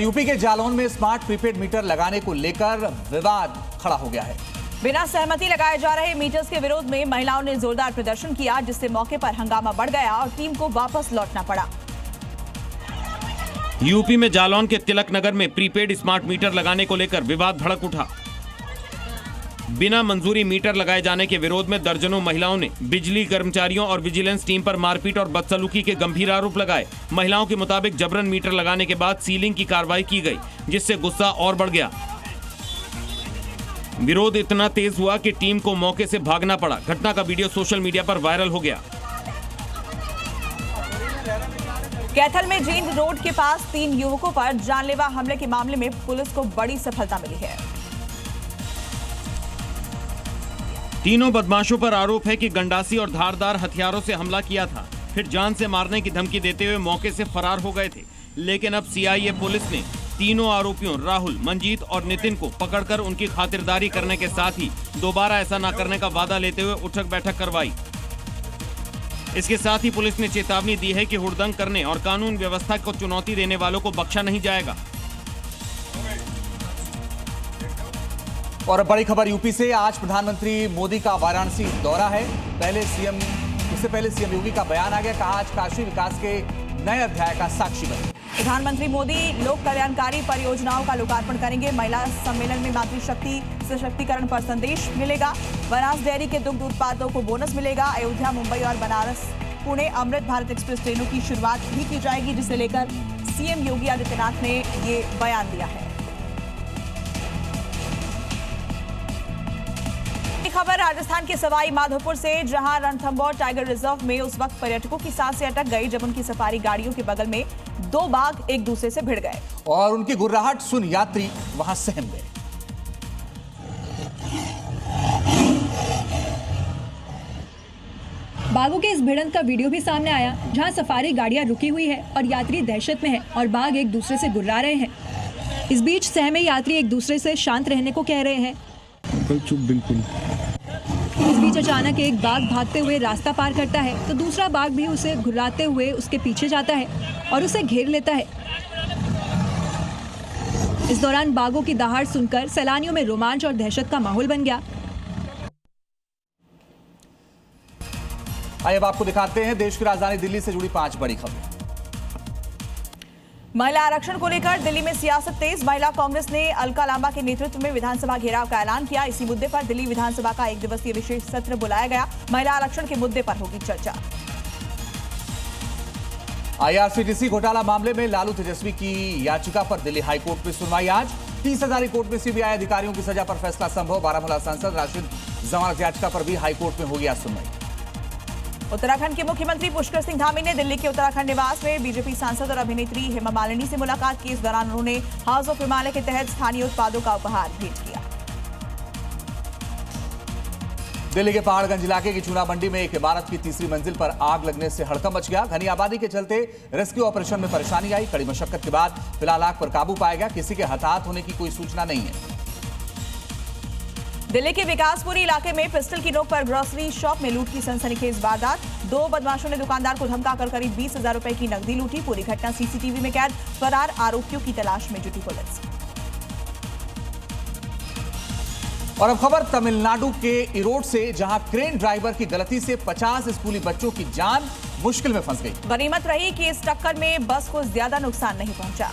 UP के जालौन में smart prepaid meter लगाने को लेकर विवाद खड़ा हो गया है। बिना सहमति लगाए जा रहे मीटर्स के विरोध में महिलाओं ने जोरदार प्रदर्शन किया, जिससे मौके पर हंगामा बढ़ गया और टीम को वापस लौटना पड़ा। यूपी में जालौन के तिलक नगर में प्रीपेड स्मार्ट मीटर लगाने को लेकर विवाद भड़क उठा। बिना मंजूरी मीटर लगाए जाने के विरोध में दर्जनों महिलाओं ने बिजली कर्मचारियों और विजिलेंस टीम पर मारपीट और बदसलूकी के गंभीर आरोप लगाए। महिलाओं के मुताबिक जबरन मीटर लगाने के बाद सीलिंग की कार्रवाई की गई, जिससे गुस्सा और बढ़ गया। विरोध इतना तेज हुआ कि टीम को मौके से भागना पड़ा। घटना का वीडियो सोशल मीडिया पर वायरल हो गया। कैथल में जींद रोड के पास 3 युवकों पर जानलेवा हमले के मामले में पुलिस को बड़ी सफलता मिली है। तीनों बदमाशों पर आरोप है कि गंडासी और धारदार हथियारों से हमला किया था, फिर जान से मारने की धमकी देते हुए मौके से फरार हो गए थे। लेकिन अब सीआईए पुलिस ने तीनों आरोपियों राहुल, मंजीत और नितिन को पकड़कर उनकी खातिरदारी करने के साथ ही दोबारा ऐसा न करने का वादा लेते हुए उठक बैठक करवाई। इसके साथ ही पुलिस ने चेतावनी दी है कि हुड़दंग करने और कानून व्यवस्था को चुनौती देने वालों को बख्शा नहीं जाएगा। और बड़ी खबर यूपी से। आज प्रधानमंत्री मोदी का वाराणसी दौरा है। इससे पहले सीएम योगी का बयान आ गया, कहा आज काशी विकास के नए अध्याय का साक्षी बने। प्रधानमंत्री मोदी लोक कल्याणकारी परियोजनाओं का लोकार्पण करेंगे। महिला सम्मेलन में मातृशक्ति सशक्तिकरण पर संदेश मिलेगा। बनास डेयरी के दुग्ध उत्पादों को बोनस मिलेगा। अयोध्या, मुंबई और बनारस पुणे अमृत भारत एक्सप्रेस ट्रेनों की शुरुआत भी की जाएगी, जिसे लेकर सीएम योगी आदित्यनाथ ने ये बयान दिया है। खबर राजस्थान के सवाई माधोपुर से, जहां रणथंभौर टाइगर रिजर्व में उस वक्त पर्यटकों की सांसें अटक गई जब उनकी सफारी गाड़ियों के बगल में 2 बाघ एक दूसरे से भिड़ गए और उनकी गुर्राहट सुन यात्री वहां सहम गए। बाघों के इस भिड़ंत का वीडियो भी सामने आया, जहां सफारी गाड़ियां रुकी हुई है और यात्री दहशत में है और बाघ एक दूसरे से गुर्रा रहे हैं। इस बीच सहमे यात्री एक दूसरे से शांत रहने को कह रहे हैं। बिल्कुल। इस बीच अचानक एक बाघ भागते हुए रास्ता पार करता है तो दूसरा बाघ भी उसे घुर्राते हुए उसके पीछे जाता है और उसे घेर लेता है। इस दौरान बाघों की दहाड़ सुनकर सैलानियों में रोमांच और दहशत का माहौल बन गया। आइए अब आपको दिखाते हैं देश की राजधानी दिल्ली से जुड़ी 5 बड़ी खबरें। महिला आरक्षण को लेकर दिल्ली में सियासत तेज। महिला कांग्रेस ने अलका लांबा के नेतृत्व में विधानसभा घेराव का ऐलान किया। इसी मुद्दे पर दिल्ली विधानसभा का 1 दिवसीय विशेष सत्र बुलाया गया। महिला आरक्षण के मुद्दे पर होगी चर्चा। आईआरसीटीसी घोटाला मामले में लालू तेजस्वी की याचिका पर दिल्ली हाईकोर्ट में सुनवाई आज। 30 हजारी कोर्ट में सीबीआई अधिकारियों की सजा पर फैसला संभव। बारामूला सांसद राशिद जमानत याचिका पर भी हाईकोर्ट में होगी आज सुनवाई। उत्तराखंड के मुख्यमंत्री पुष्कर सिंह धामी ने दिल्ली के उत्तराखंड निवास में बीजेपी सांसद और अभिनेत्री हेमा मालिनी से मुलाकात की। इस दौरान उन्होंने हाउस ऑफ हिमालय के तहत स्थानीय उत्पादों का उपहार भेंट किया। दिल्ली के पहाड़गंज इलाके की चूना मंडी में एक इमारत की 3री मंजिल पर आग लगने से हड़कंप मच गया। घनी आबादी के चलते रेस्क्यू ऑपरेशन में परेशानी आई। कड़ी मशक्कत के बाद फिलहाल आग पर काबू पाया गया। किसी के हताहत होने की कोई सूचना नहीं है। दिल्ली के विकासपुरी इलाके में पिस्टल की नोक पर ग्रोसरी शॉप में लूट की सनसनीखेज वारदात। 2 बदमाशों ने दुकानदार को धमकाकर करीब 20,000 रुपए की नकदी लूटी। पूरी घटना सीसीटीवी में कैद। फरार आरोपियों की तलाश में जुटी पुलिस। और अब खबर तमिलनाडु के इरोड से, जहां क्रेन ड्राइवर की गलती से 50 स्कूली बच्चों की जान मुश्किल में फंस गई। गनीमत रही कि इस टक्कर में बस को ज्यादा नुकसान नहीं पहुंचा।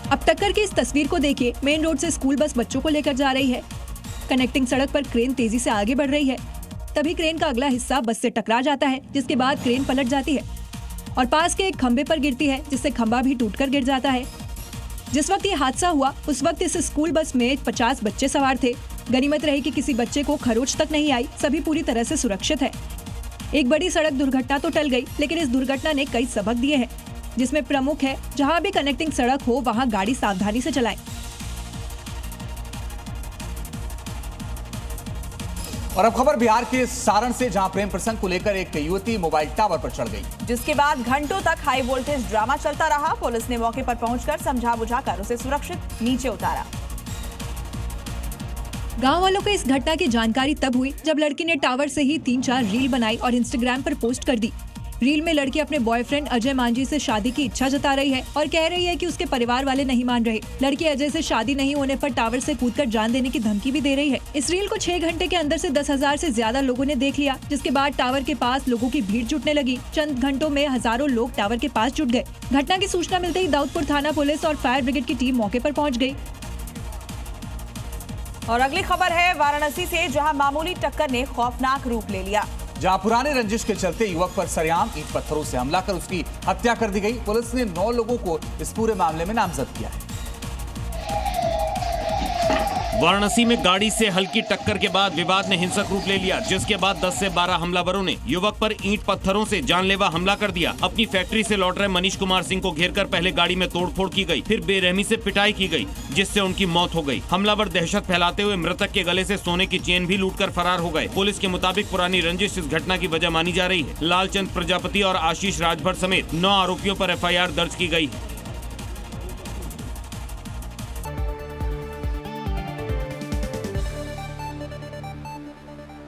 अब टक्कर की इस तस्वीर को देखिए। मेन रोड से स्कूल बस बच्चों को लेकर जा रही है। कनेक्टिंग सड़क पर क्रेन तेजी से आगे बढ़ रही है। तभी क्रेन का अगला हिस्सा बस से टकरा जाता है, जिसके बाद क्रेन पलट जाती है और पास के एक खंबे पर गिरती है, जिससे खंबा भी टूटकर गिर जाता है। जिस वक्त ये हादसा हुआ उस वक्त इस स्कूल बस में 50 बच्चे सवार थे। गनीमत रही कि किसी बच्चे को खरोच तक नहीं आई। सभी पूरी तरह से सुरक्षित है। एक बड़ी सड़क दुर्घटना तो टल गई, लेकिन इस दुर्घटना ने कई सबक दिए हैं, जिसमें प्रमुख है जहां भी कनेक्टिंग सड़क हो वहां गाड़ी सावधानी से चलाएं। और अब खबर बिहार के सारण से, जहां प्रेम प्रसंग को लेकर एक युवती मोबाइल टावर पर चढ़ गई, जिसके बाद घंटों तक हाई वोल्टेज ड्रामा चलता रहा। पुलिस ने मौके पर पहुंचकर समझा बुझाकर उसे सुरक्षित नीचे उतारा। गांव वालों को इस घटना की जानकारी तब हुई जब लड़की ने टावर से ही 3-4 रील बनाई और इंस्टाग्राम पर पोस्ट कर दी। रील में लड़की अपने बॉयफ्रेंड अजय मांझी से शादी की इच्छा जता रही है और कह रही है कि उसके परिवार वाले नहीं मान रहे। लड़की अजय से शादी नहीं होने पर टावर से कूदकर जान देने की धमकी भी दे रही है। इस रील को 6 घंटे के अंदर से 10,000 से ज्यादा लोगों ने देख लिया, जिसके बाद टावर के पास लोगों की भीड़ जुटने लगी। चंद घंटों में हजारों लोग टावर के पास जुट गए। घटना की सूचना मिलते ही दाऊदपुर थाना पुलिस और फायर ब्रिगेड की टीम मौके पर पहुंच गई। और अगली खबर है वाराणसी से, जहां मामूली टक्कर ने खौफनाक रूप ले लिया। जहां पुराने रंजिश के चलते युवक पर सरेआम ईंट पत्थरों से हमला कर उसकी हत्या कर दी गई। पुलिस ने 9 लोगों को इस पूरे मामले में नामजद किया है। वाराणसी में गाड़ी से हल्की टक्कर के बाद विवाद ने हिंसक रूप ले लिया, जिसके बाद 10 से 12 हमलावरों ने युवक पर ईंट पत्थरों से जानलेवा हमला कर दिया। अपनी फैक्ट्री से लौट रहे मनीष कुमार सिंह को घेरकर पहले गाड़ी में तोड़फोड़ की गई, फिर बेरहमी से पिटाई की गई, जिससे उनकी मौत हो गई। हमलावर दहशत फैलाते हुए मृतक के गले से सोने की चेन भी लूटकर फरार हो गए। पुलिस के मुताबिक पुरानी रंजिश इस घटना की वजह मानी जा रही है। लालचंद प्रजापति और आशीष राजभर समेत 9 आरोपियों पर FIR दर्ज की गई है।